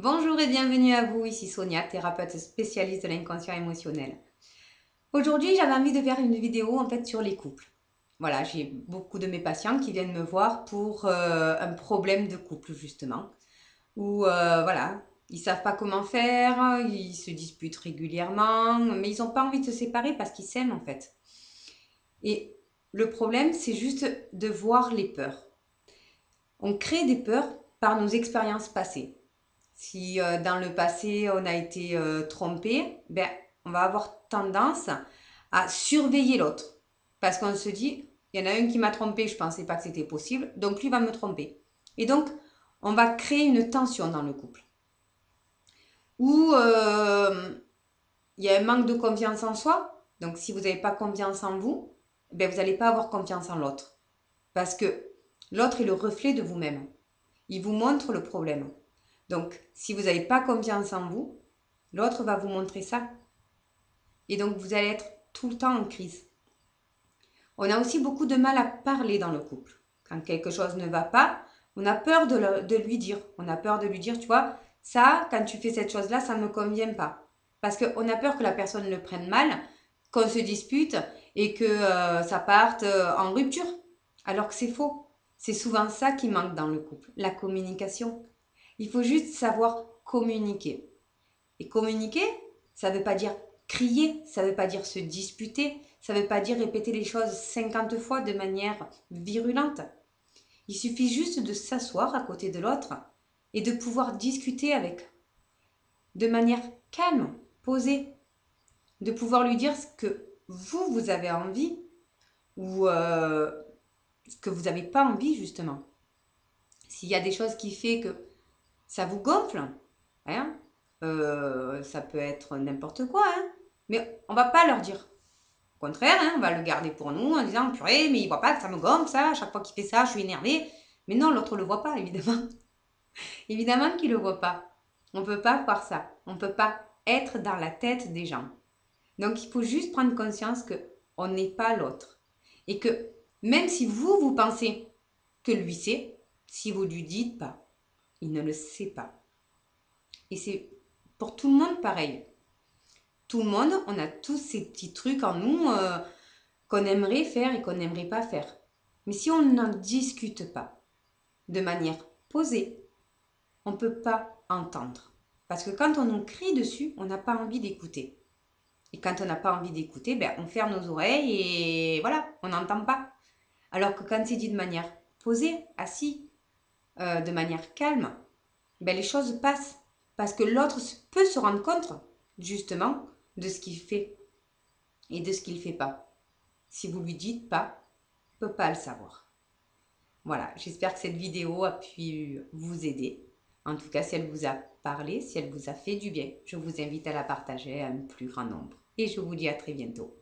Bonjour et bienvenue à vous, ici Sonia, thérapeute spécialiste de l'inconscient émotionnel. Aujourd'hui, j'avais envie de faire une vidéo sur les couples. Voilà, j'ai beaucoup de mes patients qui viennent me voir pour un problème de couple justement, où voilà, ils savent pas comment faire, ils se disputent régulièrement, mais ils n'ont pas envie de se séparer parce qu'ils s'aiment en fait. Et le problème, c'est juste de voir les peurs. On crée des peurs par nos expériences passées. Si dans le passé on a été trompé, ben, on va avoir tendance à surveiller l'autre. Parce qu'on se dit, il y en a un qui m'a trompé, je ne pensais pas que c'était possible, donc lui va me tromper. Et donc, on va créer une tension dans le couple. Ou il y a un manque de confiance en soi. Donc, si vous n'avez pas confiance en vous, ben, vous n'allez pas avoir confiance en l'autre. Parce que l'autre est le reflet de vous-même. Il vous montre le problème. Donc, si vous n'avez pas confiance en vous, l'autre va vous montrer ça. Et donc, vous allez être tout le temps en crise. On a aussi beaucoup de mal à parler dans le couple. Quand quelque chose ne va pas, on a peur de lui dire. On a peur de lui dire, tu vois, ça, quand tu fais cette chose-là, ça ne me convient pas. Parce qu'on a peur que la personne le prenne mal, qu'on se dispute et que ça parte en rupture. Alors que c'est faux. C'est souvent ça qui manque dans le couple, la communication. Il faut juste savoir communiquer. Et communiquer, ça ne veut pas dire crier, ça ne veut pas dire se disputer, ça ne veut pas dire répéter les choses 50 fois de manière virulente. Il suffit juste de s'asseoir à côté de l'autre et de pouvoir discuter avec, de manière calme, posée, de pouvoir lui dire ce que vous avez envie ou ce que vous n'avez pas envie justement. S'il y a des choses qui fait que ça vous gonfle, hein, ça peut être n'importe quoi, hein, mais on va pas leur dire. Au contraire, hein, on va le garder pour nous en disant purée, mais il voit pas que ça me gonfle, ça, à chaque fois qu'il fait ça, je suis énervée. Mais non, l'autre le voit pas, évidemment. Évidemment qu'il le voit pas. On peut pas voir ça. On peut pas être dans la tête des gens. Donc il faut juste prendre conscience que on n'est pas l'autre. Et que même si vous pensez que lui sait, si vous lui dites pas, il ne le sait pas. Et c'est pour tout le monde pareil. Tout le monde, on a tous ces petits trucs en nous qu'on aimerait faire et qu'on n'aimerait pas faire. Mais si on n'en discute pas de manière posée, on ne peut pas entendre. Parce que quand on nous crie dessus, on n'a pas envie d'écouter. Et quand on n'a pas envie d'écouter, ben, on ferme nos oreilles et voilà, on n'entend pas. Alors que quand c'est dit de manière posée, assis, de manière calme, ben, les choses passent. Parce que l'autre peut se rendre compte, justement, de ce qu'il fait et de ce qu'il ne fait pas. Si vous lui dites pas, il ne peut pas le savoir. Voilà, j'espère que cette vidéo a pu vous aider. En tout cas, si elle vous a parlé, si elle vous a fait du bien, je vous invite à la partager à un plus grand nombre. Et je vous dis à très bientôt.